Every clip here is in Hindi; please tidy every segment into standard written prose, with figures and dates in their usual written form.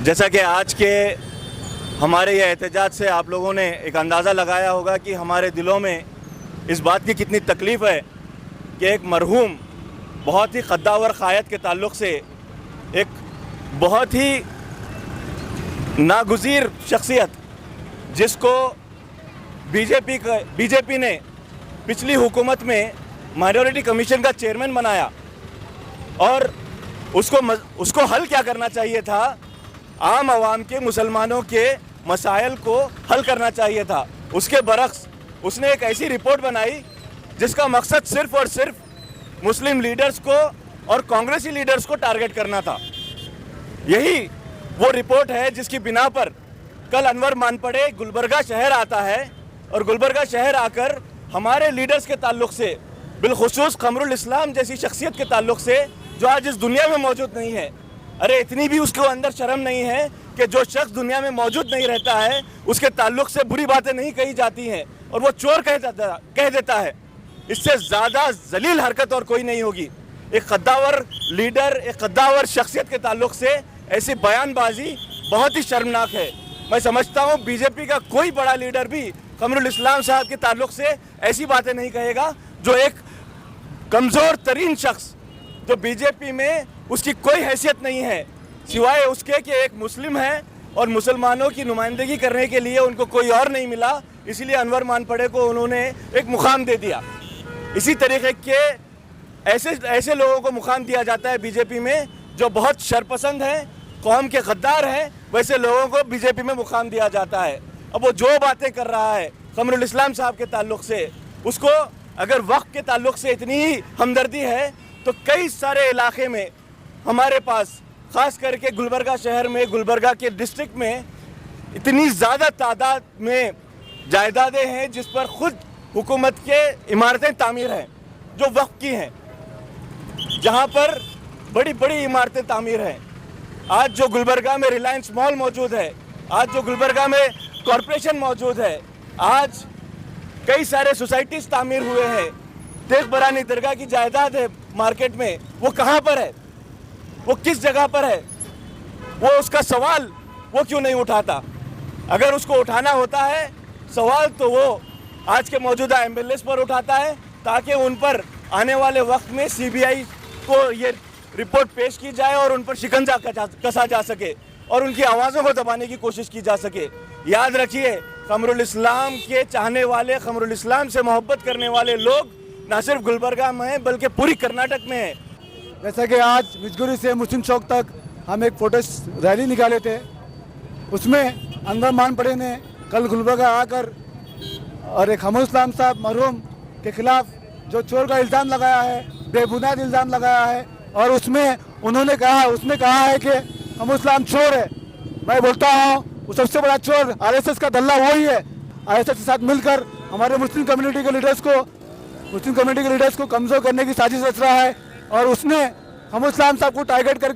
जैसा कि आज के हमारे ये एहतजाज से आप लोगों ने एक अंदाज़ा लगाया होगा कि हमारे दिलों में इस बात की कितनी तकलीफ़ है कि एक मरहूम बहुत ही क़द्दावर क़ायद के ताल्लुक़ से एक बहुत ही नागुज़ीर शख्सियत जिसको बीजेपी ने पिछली हुकूमत में माइनॉरिटी कमीशन का चेयरमैन बनाया और उसको हल क्या करना चाहिए था, आम आवाम के मुसलमानों के मसाइल को हल करना चाहिए था। उसके बरक्स उसने एक ऐसी रिपोर्ट बनाई जिसका मकसद सिर्फ़ और सिर्फ मुस्लिम लीडर्स को और कांग्रेसी लीडर्स को टारगेट करना था। यही वो रिपोर्ट है जिसकी बिना पर कल अनवर मानपड़े गुलबर्गा शहर आता है और गुलबर्गा शहर आकर हमारे लीडर्स के ताल्लुक़ से, बिलखुसूस क़मरुल इस्लाम जैसी शख्सियत के ताल्लुक़ से जो आज इस दुनिया में मौजूद नहीं है, अरे इतनी भी उसको अंदर शर्म नहीं है कि जो शख्स दुनिया में मौजूद नहीं रहता है उसके ताल्लुक़ से बुरी बातें नहीं कही जाती हैं और वो चोर कह देता है। इससे ज़्यादा जलील हरकत और कोई नहीं होगी। एक क़द्दावर लीडर, एक क़द्दावर शख्सियत के ताल्लुक़ से ऐसी बयानबाजी बहुत ही शर्मनाक है। मैं समझता हूँ बीजेपी का कोई बड़ा लीडर भी क़मरुल इस्लाम साहब के ताल्लुक़ से ऐसी बातें नहीं कहेगा। जो एक कमज़ोर तरीन शख्स जो बीजेपी में उसकी कोई हैसियत नहीं है सिवाय उसके कि एक मुस्लिम है और मुसलमानों की नुमाइंदगी करने के लिए उनको कोई और नहीं मिला, इसलिए अनवर मानपड़े को उन्होंने एक मुकाम दे दिया। इसी तरीके के ऐसे लोगों को मुकाम दिया जाता है बीजेपी में जो बहुत शरपसंद हैं, कौम के गद्दार हैं, वैसे लोगों को बीजेपी में मुकाम दिया जाता है। अब वो जो बातें कर रहा है क़मरुल इस्लाम साहब के ताल्लुक़ से, उसको अगर वक्त के ताल्लुक़ से इतनी ही हमदर्दी है तो कई सारे इलाके में हमारे पास, ख़ास करके गुलबर्गा शहर में, गुलबर्गा के डिस्ट्रिक्ट में इतनी ज़्यादा तादाद में जायदादें हैं जिस पर ख़ुद हुकूमत के इमारतें तामीर हैं जो वक्फ की हैं, जहाँ पर बड़ी बड़ी इमारतें तामीर हैं। आज जो गुलबर्गा में रिलायंस मॉल मौजूद है, आज जो गुलबर्गा में कॉरपोरेशन मौजूद है, आज कई सारे सोसाइटीज़ तामीर हुए हैं। तेज बरानी दरगाह की जायदाद है मार्केट में, वो कहाँ पर है, वो किस जगह पर है, वो उसका सवाल वो क्यों नहीं उठाता? अगर उसको उठाना होता है सवाल तो वो आज के मौजूदा एमएलएस पर उठाता है ताकि उन पर आने वाले वक्त में सीबीआई को ये रिपोर्ट पेश की जाए और उन पर शिकंजा कसा जा सके और उनकी आवाज़ों को दबाने की कोशिश की जा सके। याद रखिए, क़मरुल इस्लाम के चाहने वाले, क़मरुल इस्लाम से मोहब्बत करने वाले लोग ना सिर्फ गुलबर्गा में हैं बल्कि पूरी कर्नाटक में हैं। जैसा कि आज मिजगुरी से मुस्लिम चौक तक हम एक प्रोटेस्ट रैली निकाले थे, उसमें अनवर मानपड़े ने कल गुलबर्गा आकर और एक क़मरुल इस्लाम साहब मरहूम के ख़िलाफ़ जो चोर का इल्ज़ाम लगाया है, बेबुनियाद इल्ज़ाम लगाया है और उसमें उसने कहा है कि क़मरुल इस्लाम चोर है। मैं बोलता हूँ वो सबसे बड़ा चोर आरएसएस का दल्ला वही है। आरएसएस के साथ मिलकर हमारे मुस्लिम कम्युनिटी के लीडर्स को कमज़ोर करने की साजिश रच रहा है और उसने क़मरुल इस्लाम साहब को टारगेट कर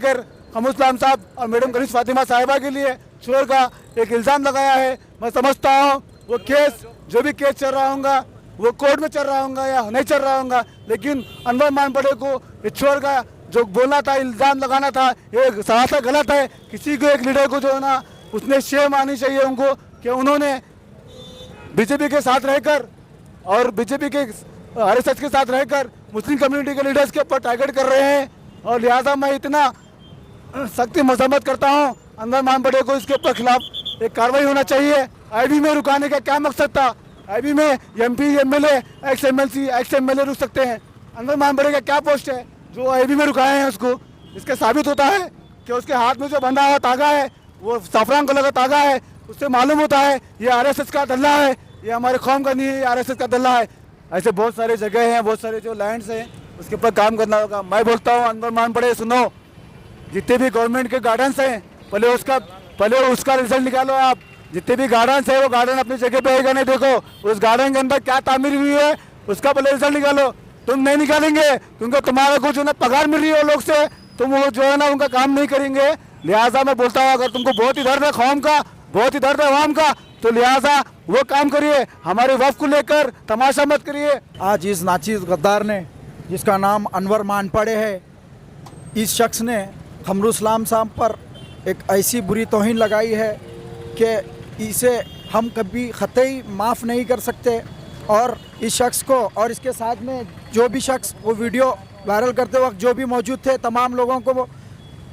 क़मरुल इस्लाम साहब और मैडम कनीज़ फातिमा साहिबा के लिए चोर का एक इल्ज़ाम लगाया है। मैं समझता हूँ वो केस, जो भी केस चल रहा होगा वो कोर्ट में चल रहा होगा या नहीं चल रहा होगा, लेकिन अनवर मानपड़े को ये चोर का जो बोलना था, इल्ज़ाम लगाना था, ये सरासर गलत है। किसी को एक लीडर को जो है ना उसने शेम आनी चाहिए उनको कि उन्होंने बीजेपी के साथ रहकर और बीजेपी के आरएसएस के साथ रहकर मुस्लिम कम्युनिटी के लीडर्स के ऊपर टारगेट कर रहे हैं और लिहाजा मैं इतना सख्ती मजम्मत करता हूं, अनवर मानपड़े को इसके ऊपर खिलाफ एक कार्रवाई होना चाहिए। आईबी में रुकाने का क्या मकसद था? आईबी में MP, MLA, x MLC, ex MLA रुक सकते हैं। अनवर मानपड़े का क्या पोस्ट है जो आईबी में रुकाए हैं उसको? इसके साबित होता है कि उसके हाथ में जो बंधा हुआ तागा है वो साफरान कलर का तागा है। उससे मालूम होता है ये आरएसएस का दल्ला है, ये हमारे कौम का नहीं है, आरएसएस का दल्ला है। ऐसे बहुत सारे जगह हैं, बहुत सारे जो लैंड्स हैं उसके ऊपर काम करना होगा। मैं बोलता हूँ अनवर मानपड़े सुनो, जितने भी गवर्नमेंट के गार्डन्स हैं पहले उसका रिजल्ट निकालो। आप जितने भी गार्डन्स है वो गार्डन अपनी जगह पे है नहीं, देखो उस गार्डन के अंदर क्या तामीर हुई है उसका पहले रिजल्ट निकालो। तुम नहीं निकालेंगे क्योंकि तुम्हारा कुछ जो ना पगार मिल रही है लोग से, तुम वो जो है ना उनका काम नहीं करेंगे। लिहाजा मैं बोलता हूँ अगर तुमको बहुत ही दर्द है कौम का, बहुत ही दर्द है अवाम का, तो लिहाजा वो काम करिए, हमारे वफ़ को लेकर तमाशा मत करिए। आज इस नाचीज़ गद्दार ने, जिसका नाम अनवर मानपड़े है, इस शख्स ने क़मरुल इस्लाम साहब पर एक ऐसी बुरी तौहीन लगाई है कि इसे हम कभी ख़तई माफ़ नहीं कर सकते। और इस शख्स को और इसके साथ में जो भी शख्स वो वीडियो वायरल करते वक्त जो भी मौजूद थे, तमाम लोगों को वो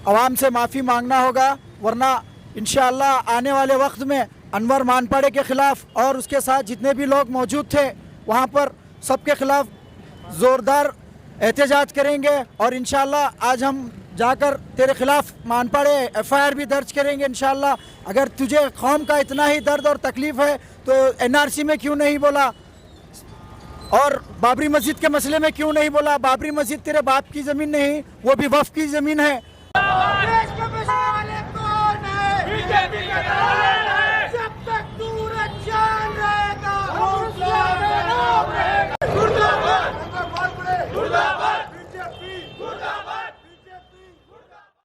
आवाम से माफ़ी मांगना होगा, वरना इंशाअल्लाह आने वाले वक्त में अनवर मानपाड़े के ख़िलाफ़ और उसके साथ जितने भी लोग मौजूद थे वहाँ पर सबके ख़िलाफ़ ज़ोरदार एहतजाज करेंगे। और इंशाअल्लाह आज हम जाकर तेरे ख़िलाफ़ मानपाड़े FIR भी दर्ज करेंगे इंशाअल्लाह। अगर तुझे कौम का इतना ही दर्द और तकलीफ़ है तो NRC में क्यों नहीं बोला, और बाबरी मस्जिद के मसले में क्यों नहीं बोला? बाबरी मस्जिद तेरे बाप की ज़मीन नहीं, वो भी वफ़ की ज़मीन है। बीजेपी